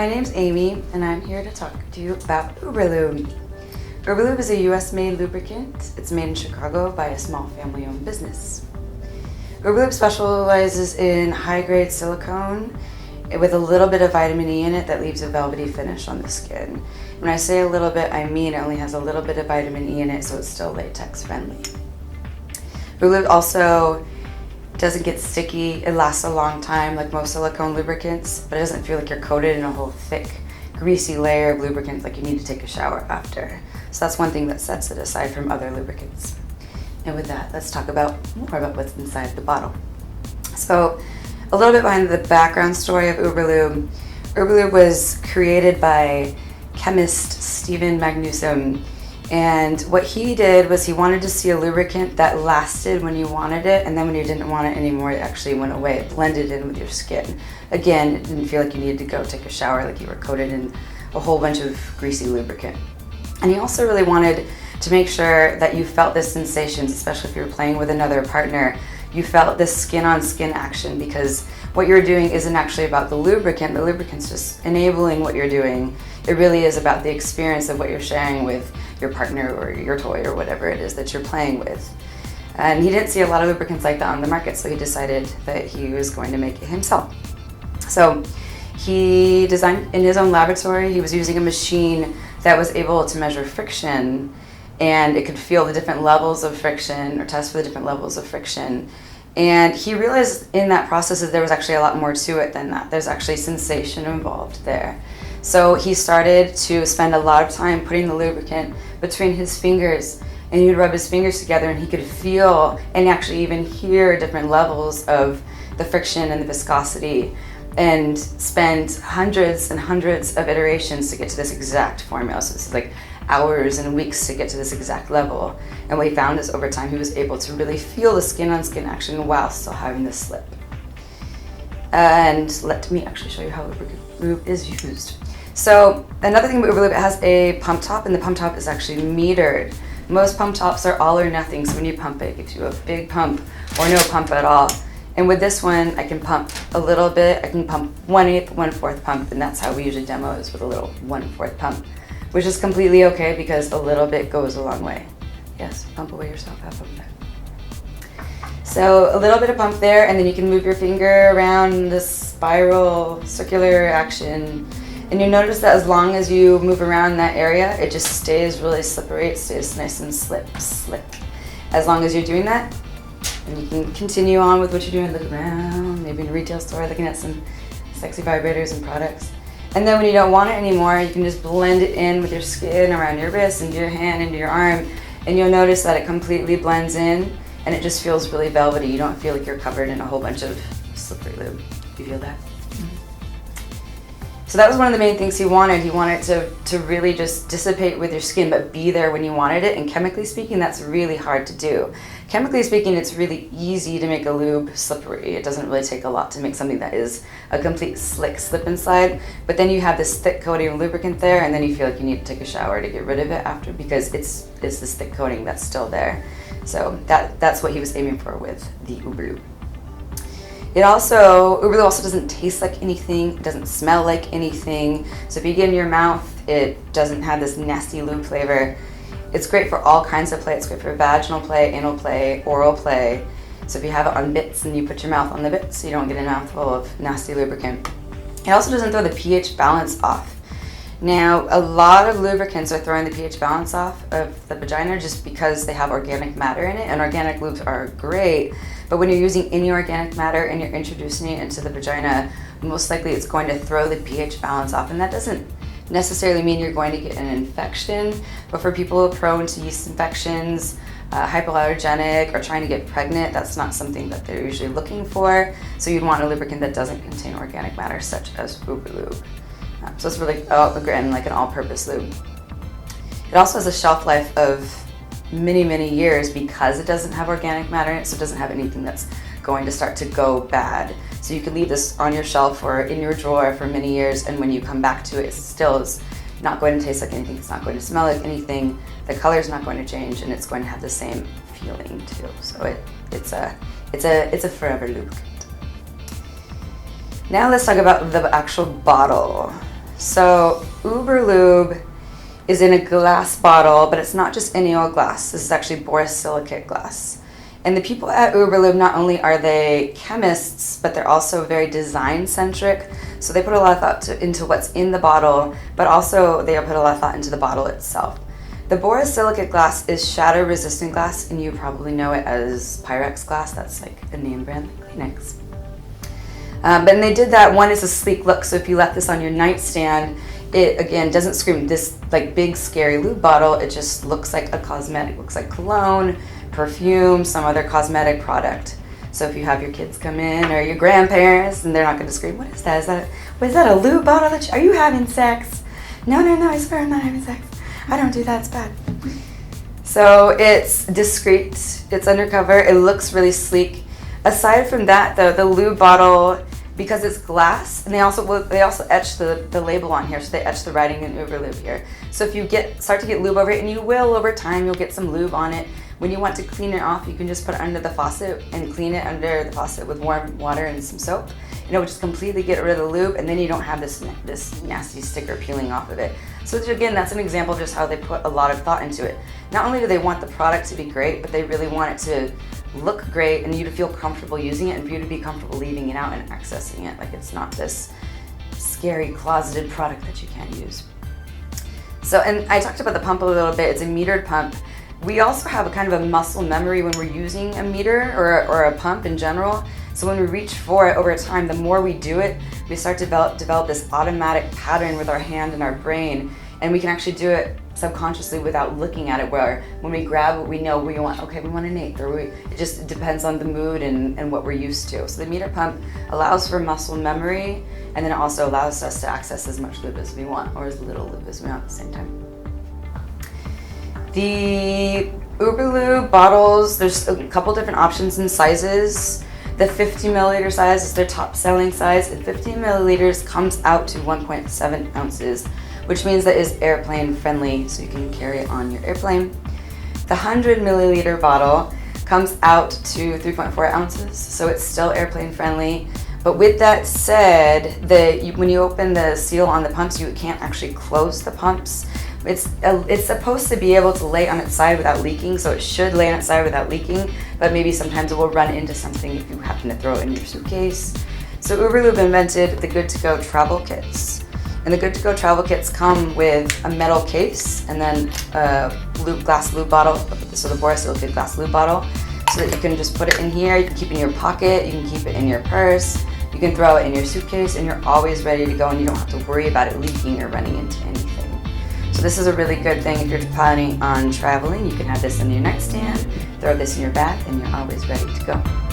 My name's Amy, and I'm here to talk to you about Uberlube. Uberlube is a US-made lubricant. It's made in Chicago by a small family-owned business. Uberlube specializes in high-grade silicone with a little bit of vitamin E in it that leaves a velvety finish on the skin. When I say a little bit, I mean it only has a little bit of vitamin E in it, so it's still latex friendly. Uberlube also doesn't get sticky. It lasts a long time like most silicone lubricants, but it doesn't feel like you're coated in a whole thick, greasy layer of lubricant like you need to take a shower after. So that's one thing that sets it aside from other lubricants. And with that, let's talk more about what's inside the bottle. So a little bit behind the background story of Uberlube. Uberlube was created by chemist Stephen Magnusson. And what he did was he wanted to see a lubricant that lasted when you wanted it, and then when you didn't want it anymore, it actually went away. It blended in with your skin. Again, it didn't feel like you needed to go take a shower, like you were coated in a whole bunch of greasy lubricant. And he also really wanted to make sure that you felt this sensations, especially if you were playing with another partner. You felt this skin-on-skin action, because what you're doing isn't actually about the lubricant. The lubricant's just enabling what you're doing. It really is about the experience of what you're sharing with your partner or your toy or whatever it is that you're playing with. And he didn't see a lot of lubricants like that on the market, so he decided that he was going to make it himself. So he designed in his own laboratory. He was using a machine that was able to measure friction, and it could feel the different levels of friction or test for the different levels of friction. And he realized in that process that there was actually a lot more to it than that. There's actually sensation involved there. So he started to spend a lot of time putting the lubricant between his fingers, and he would rub his fingers together and he could feel and actually even hear different levels of the friction and the viscosity, and spend hundreds and hundreds of iterations to get to this exact formula. So this is like hours and weeks to get to this exact level. And what he found is over time he was able to really feel the skin-on-skin action while still having this slip. And let me actually show you how Uberlube is used. So another thing about Uberlube, it has a pump top, and the pump top is actually metered. Most pump tops are all or nothing, so when you pump it gives you a big pump or no pump at all. And with this one, I can pump a little bit. I can pump 1/8, 1/4 pump, and that's how we usually demo, is with a little 1/4 pump, which is completely okay because a little bit goes a long way. Yes, pump away yourself, have fun with that. So a little bit of pump there, and then you can move your finger around this spiral circular action. And you notice that as long as you move around that area, it just stays really slippery. It stays nice and slick. As long as you're doing that, and you can continue on with what you're doing, look around, maybe in a retail store looking at some sexy vibrators and products. And then when you don't want it anymore, you can just blend it in with your skin around your wrist, into your hand, into your arm, and you'll notice that it completely blends in, and it just feels really velvety. You don't feel like you're covered in a whole bunch of slippery lube. You feel that? So that was one of the main things he wanted. He wanted to really just dissipate with your skin, but be there when you wanted it. And chemically speaking, that's really hard to do. Chemically speaking, it's really easy to make a lube slippery. It doesn't really take a lot to make something that is a complete slick slip and slide. But then you have this thick coating of lubricant there, and then you feel like you need to take a shower to get rid of it after, because it's this thick coating that's still there. So that's what he was aiming for with the Uberlube. Uberlube also doesn't taste like anything. It doesn't smell like anything. So if you get it in your mouth, it doesn't have this nasty lube flavor. It's great for all kinds of play. It's great for vaginal play, anal play, oral play. So if you have it on bits and you put your mouth on the bits, so you don't get a mouthful of nasty lubricant. It also doesn't throw the pH balance off. Now, a lot of lubricants are throwing the pH balance off of the vagina just because they have organic matter in it, and organic lubes are great, but when you're using any organic matter and you're introducing it into the vagina, most likely it's going to throw the pH balance off, and that doesn't necessarily mean you're going to get an infection, but for people who are prone to yeast infections, hypoallergenic, or trying to get pregnant, that's not something that they're usually looking for, so you'd want a lubricant that doesn't contain organic matter, such as Uberlube. So it's really, again, like an all-purpose lube. It also has a shelf life of many, many years because it doesn't have organic matter in it, so it doesn't have anything that's going to start to go bad. So you can leave this on your shelf or in your drawer for many years, and when you come back to it, it still is not going to taste like anything. It's not going to smell like anything. The color is not going to change, and it's going to have the same feeling too. So it's a forever lubricant. Now let's talk about the actual bottle. So Uberlube is in a glass bottle, but it's not just any old glass. This is actually borosilicate glass. And the people at Uberlube, not only are they chemists, but they're also very design-centric. So they put a lot of thought into what's in the bottle, but also they put a lot of thought into the bottle itself. The borosilicate glass is shatter-resistant glass, and you probably know it as Pyrex glass. That's like a name brand like Kleenex. But they did that. One is a sleek look, so if you left this on your nightstand, it again doesn't scream this like big scary lube bottle. It just looks like a cosmetic, looks like cologne, perfume, some other cosmetic product. So if you have your kids come in or your grandparents, and they're not going to scream, "What is that? Is that a lube bottle? Are you having sex?" No, I swear I'm not having sex. I don't do that. It's bad. So it's discreet. It's undercover. It looks really sleek. Aside from that, though, the lube bottle, because it's glass, and they also etch the label on here, so they etch the writing in Uberlube here. So if you start to get lube over it, and you will over time, you'll get some lube on it. When you want to clean it off, you can just put it under the faucet and clean it under the faucet with warm water and some soap. And it will just completely get rid of the lube, and then you don't have this nasty sticker peeling off of it. So again, that's an example of just how they put a lot of thought into it. Not only do they want the product to be great, but they really want it to look great and you to feel comfortable using it and for you to be comfortable leaving it out and accessing it. Like it's not this scary closeted product that you can't use. So, and I talked about the pump a little bit. It's a metered pump. We also have a kind of a muscle memory when we're using a meter or a pump in general. So when we reach for it over time, the more we do it, we start to develop this automatic pattern with our hand and our brain. And we can actually do it subconsciously without looking at it, where when we grab it, we know we want an eighth, or it just depends on the mood and what we're used to. So the meter pump allows for muscle memory, and then it also allows us to access as much lube as we want, or as little lube as we want at the same time. The Uberlube bottles, there's a couple different options and sizes. The 50 milliliter size is their top selling size, and 15 milliliters comes out to 1.7 ounces, which means that is airplane friendly, so you can carry it on your airplane. The 100 milliliter bottle comes out to 3.4 ounces, so it's still airplane friendly. But with that said, when you open the seal on the pumps, you can't actually close the pumps. It's supposed to be able to lay on its side without leaking, so it should lay on its side without leaking, but maybe sometimes it will run into something if you happen to throw it in your suitcase. So Uberlube invented the Good to Go travel kits. And the Good to Go travel kits come with a metal case and then a glass lube bottle, so the borosilicate glass lube bottle, so that you can just put it in here. You can keep it in your pocket, you can keep it in your purse, you can throw it in your suitcase, and you're always ready to go, and you don't have to worry about it leaking or running into anything. So this is a really good thing if you're planning on traveling. You can have this in your nightstand, throw this in your bag, and you're always ready to go.